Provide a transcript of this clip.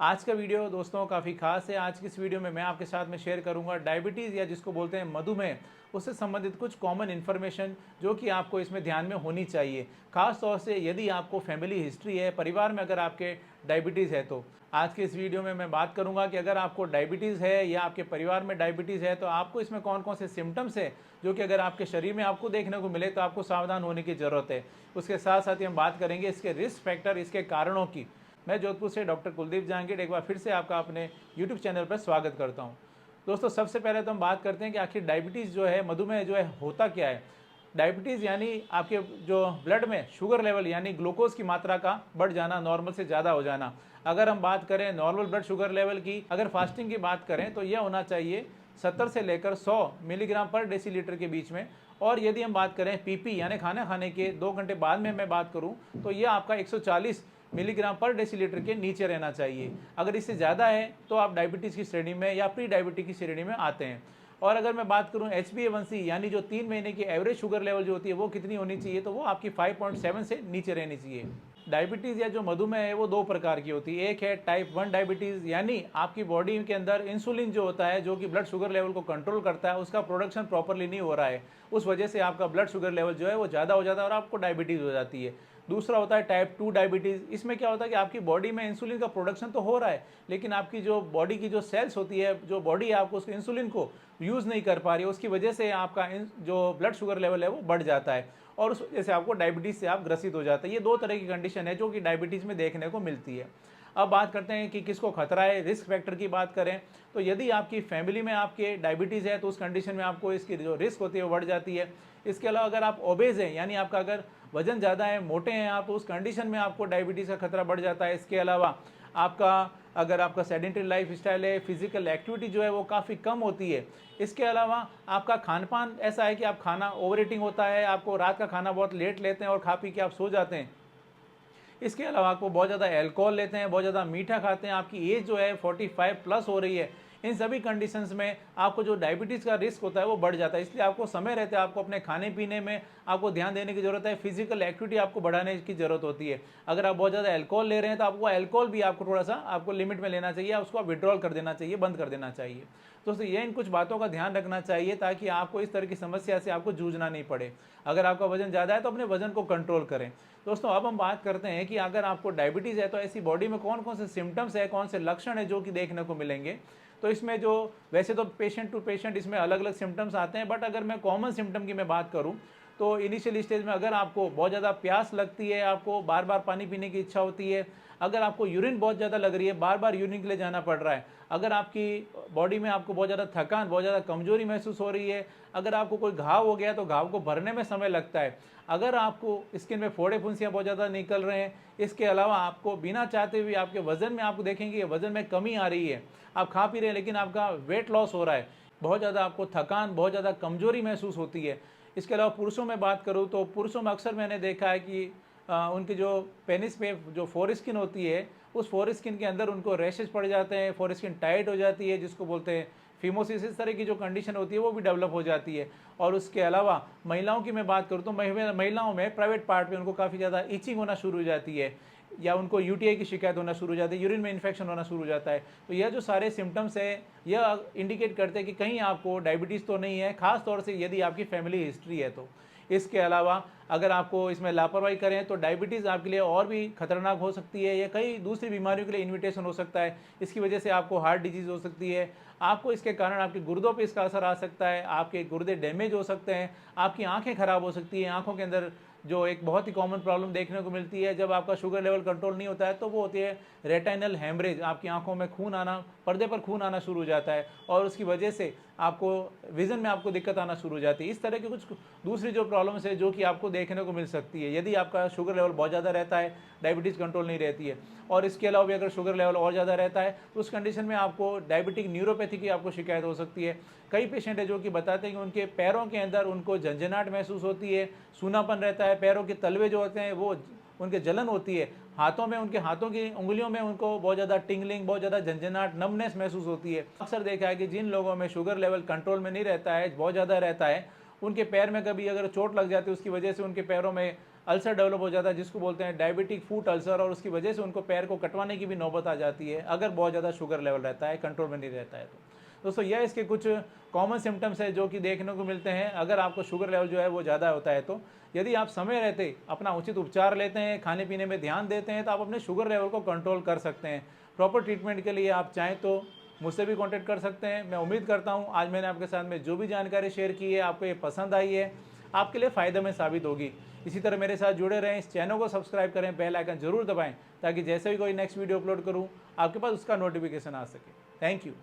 आज का वीडियो दोस्तों काफ़ी खास है। आज की इस वीडियो में मैं आपके साथ में शेयर करूंगा डायबिटीज़ या जिसको बोलते हैं मधुमेह, उससे संबंधित कुछ कॉमन इन्फॉर्मेशन जो कि आपको इसमें ध्यान में होनी चाहिए। खास तौर से यदि आपको फैमिली हिस्ट्री है, परिवार में अगर आपके डायबिटीज़ है तो आज के इस वीडियो में मैं बात करूंगा कि अगर आपको डायबिटीज़ है या आपके परिवार में डायबिटीज़ है तो आपको इसमें कौन कौन से सिम्टम्स है जो कि अगर आपके शरीर में आपको देखने को मिले तो आपको सावधान होने की ज़रूरत है। उसके साथ साथ ही हम बात करेंगे इसके रिस्क फैक्टर, इसके कारणों की। मैं जोधपुर से डॉक्टर कुलदीप जहांगीर एक बार फिर से आपका अपने यूट्यूब चैनल पर स्वागत करता हूं। दोस्तों, सबसे पहले तो हम बात करते हैं कि आखिर डायबिटीज़ जो है, मधुमेह जो है, होता क्या है। डायबिटीज़ यानी आपके जो ब्लड में शुगर लेवल यानी ग्लूकोज की मात्रा का बढ़ जाना, नॉर्मल से ज़्यादा हो जाना। अगर हम बात करें नॉर्मल ब्लड शुगर लेवल की, अगर फास्टिंग की बात करें तो यह होना चाहिए 70 से लेकर 100 मिलीग्राम पर डेसीलीटर के बीच में। और यदि हम बात करें पीपी यानी खाना खाने के 2 घंटे बाद में मैं बात करूं तो यह आपका 140 मिलीग्राम पर डेसीलीटर के नीचे रहना चाहिए। अगर इससे ज़्यादा है तो आप डायबिटीज़ की श्रेणी में या प्री डायबिटीज की श्रेणी में आते हैं। और अगर मैं बात करूं HbA1c यानी जो 3 महीने की एवरेज शुगर लेवल जो होती है वो कितनी होनी चाहिए, तो वो आपकी 5.7 से नीचे रहनी चाहिए। डायबिटीज़ या जो मधुमेह है वो 2 प्रकार की होती है। एक है टाइप 1 डायबिटीज़ यानी आपकी बॉडी के अंदर इंसुलिन जो होता है, जो कि ब्लड शुगर लेवल को कंट्रोल करता है, उसका प्रोडक्शन प्रॉपरली नहीं हो रहा है। उस वजह से आपका ब्लड शुगर लेवल जो है वो ज़्यादा हो जाता है और आपको डायबिटीज़ हो जाती है। दूसरा होता है टाइप 2 डायबिटीज़। इसमें क्या होता है कि आपकी बॉडी में इंसुलिन का प्रोडक्शन तो हो रहा है, लेकिन आपकी जो बॉडी की जो सेल्स होती है, जो बॉडी है आपको उस इंसुलिन को यूज़ नहीं कर पा रही है, उसकी वजह से आपका जो ब्लड शुगर लेवल है वो बढ़ जाता है और उस वजह से आपको डायबिटीज़ से आप ग्रसित हो जाते हैं। ये 2 तरह की कंडीशन है जो कि डायबिटीज़ में देखने को मिलती है। अब बात करते हैं कि किसको खतरा है। रिस्क फैक्टर की बात करें तो यदि आपकी फैमिली में आपके डायबिटीज़ है तो उस कंडीशन में आपको इसकी जो रिस्क होती है वो बढ़ जाती है। इसके अलावा अगर आप ओबेज हैं यानी आपका अगर वजन ज़्यादा है, मोटे हैं आप, तो उस कंडीशन में आपको डायबिटीज़ का खतरा बढ़ जाता है। इसके अलावा अगर आपका सेडेंटरी लाइफ स्टाइल है, फिजिकल एक्टिविटी जो है वो काफ़ी कम होती है। इसके अलावा आपका खान पान ऐसा है कि आप खाना ओवर ईटिंग होता है, आपको रात का खाना बहुत लेट लेते हैं और खा पी के आप सो जाते हैं। इसके अलावा आपको बहुत ज़्यादा अल्कोहल लेते हैं, बहुत ज़्यादा मीठा खाते हैं, आपकी एज जो है 45 प्लस हो रही है। इन सभी कंडीशंस में आपको जो डायबिटीज़ का रिस्क होता है वो बढ़ जाता है। इसलिए आपको समय रहते आपको अपने खाने पीने में आपको ध्यान देने की ज़रूरत है। फिजिकल एक्टिविटी आपको बढ़ाने की ज़रूरत होती है। अगर आप बहुत ज़्यादा अल्कोहल ले रहे हैं तो आपको अल्कोहल भी आपको थोड़ा सा आपको लिमिट में लेना चाहिए, उसको आप विड्रॉल कर देना चाहिए, बंद कर देना चाहिए। दोस्तों, ये इन कुछ बातों का ध्यान रखना चाहिए ताकि आपको इस तरह की समस्या से आपको जूझना नहीं पड़े। अगर आपका वजन ज़्यादा है तो अपने वजन को कंट्रोल करें। दोस्तों, अब हम बात करते हैं कि अगर आपको डायबिटीज़ है तो ऐसी बॉडी में कौन कौन से सिम्टम्स है, कौन से लक्षण है जो कि देखने को मिलेंगे। तो इसमें जो वैसे तो पेशेंट टू पेशेंट इसमें अलग अलग सिम्टम्स आते हैं, बट अगर मैं कॉमन सिम्टम की मैं बात करूं तो इनिशियल स्टेज में अगर आपको बहुत ज़्यादा प्यास लगती है, आपको बार बार पानी पीने की इच्छा होती है, अगर आपको यूरिन बहुत ज़्यादा लग रही है, बार बार यूरिन के लिए जाना पड़ रहा है, अगर आपकी बॉडी में आपको बहुत ज़्यादा थकान, बहुत ज़्यादा कमजोरी महसूस हो रही है, अगर आपको कोई घाव हो गया तो घाव को भरने में समय लगता है, अगर आपको स्किन में फोड़े फुंसियाँ बहुत ज़्यादा निकल रहे हैं, इसके अलावा आपको बिना चाहते हुए आपके वजन में आपको देखेंगे वजन में कमी आ रही है, आप खा पी रहे हैं लेकिन आपका वेट लॉस हो रहा है, बहुत ज़्यादा आपको थकान, बहुत ज़्यादा कमजोरी महसूस होती है। इसके अलावा पुरुषों में बात करूँ तो पुरुषों में अक्सर मैंने देखा है कि उनकी जो पेनिस पे जो फोर स्किन होती है, उस फोर स्किन के अंदर उनको रैशेज पड़ जाते हैं, फोर स्किन टाइट हो जाती है जिसको बोलते हैं फिमोसिस। इस तरह की जो कंडीशन होती है वो भी डेवलप हो जाती है। और उसके अलावा महिलाओं की मैं बात करूँ तो महिलाओं में प्राइवेट पार्ट में उनको काफ़ी ज़्यादा इचिंग होना शुरू हो जाती है, या उनको यूटीआई की शिकायत होना शुरू हो जाती है, यूरिन में इन्फेक्शन होना शुरू हो जाता है। तो यह जो सारे सिम्टम्स है यह इंडिकेट करते हैं कि कहीं आपको डायबिटीज़ तो नहीं है, खास तौर से यदि आपकी फैमिली हिस्ट्री है तो। इसके अलावा अगर आपको इसमें लापरवाही करें तो डायबिटीज़ आपके लिए और भी खतरनाक हो सकती है, या कई दूसरी बीमारियों के लिए इन्विटेशन हो सकता है। इसकी वजह से आपको हार्ट डिजीज़ हो सकती है, आपको इसके कारण आपके गुर्दों पे इसका असर आ सकता है, आपके गुर्दे डैमेज हो सकते हैं, आपकी आंखें खराब हो सकती हैं। आंखों के अंदर जो एक बहुत ही कॉमन प्रॉब्लम देखने को मिलती है जब आपका शुगर लेवल कंट्रोल नहीं होता है तो वो होती है रेटिनल हेमरेज। आपकी आंखों में खून आना, पर्दे पर खून आना शुरू हो जाता है और उसकी वजह से आपको विजन में आपको दिक्कत आना शुरू हो जाती है। इस तरह की कुछ दूसरी जो प्रॉब्लम्स है जो कि आपको देखने को मिल सकती है यदि आपका शुगर लेवल बहुत ज़्यादा रहता है, डायबिटीज़ कंट्रोल नहीं रहती है। और इसके अलावा भी अगर शुगर लेवल और ज़्यादा रहता है तो उस कंडीशन में आपको डायबिटिक न्यूरोपैथी की आपको शिकायत हो सकती है। कई पेशेंट है जो कि बताते हैं कि उनके पैरों के अंदर उनको झंझनाहट महसूस होती है, सूनापन रहता है, पैरों के तलवे जो होते हैं वो उनके जलन होती है, हाथों में उनके हाथों की उंगलियों में उनको बहुत ज़्यादा टिंगलिंग, बहुत ज़्यादा झंझनाहट, नमनेस महसूस होती है। अक्सर देखा है कि जिन लोगों में शुगर लेवल कंट्रोल में नहीं रहता है, बहुत ज़्यादा रहता है, उनके पैर में कभी अगर चोट लग जाती है उसकी वजह से उनके पैरों में अल्सर डेवलप हो जाता है जिसको बोलते हैं डायबिटिक फूट अल्सर, और उसकी वजह से उनको पैर को कटवाने की भी नौबत आ जाती है अगर बहुत ज़्यादा शुगर लेवल रहता है, कंट्रोल में नहीं रहता है तो। दोस्तों यह इसके कुछ कॉमन सिम्टम्स है जो कि देखने को मिलते हैं अगर आपको शुगर लेवल जो है वो ज़्यादा होता है तो। यदि आप समय रहते अपना उचित उपचार लेते हैं, खाने पीने में ध्यान देते हैं, तो आप अपने शुगर लेवल को कंट्रोल कर सकते हैं। प्रॉपर ट्रीटमेंट के लिए आप चाहें तो मुझसे भी कांटेक्ट कर सकते हैं। मैं उम्मीद करता हूं आज मैंने आपके साथ में जो भी जानकारी शेयर की है आपको ये पसंद आई है, आपके लिए फ़ायदेमंद साबित होगी। इसी तरह मेरे साथ जुड़े रहें, इस चैनल को सब्सक्राइब करें, बेल आइकन जरूर दबाएं ताकि जैसे भी कोई नेक्स्ट वीडियो अपलोड करूं आपके पास उसका नोटिफिकेशन आ सके। Thank you.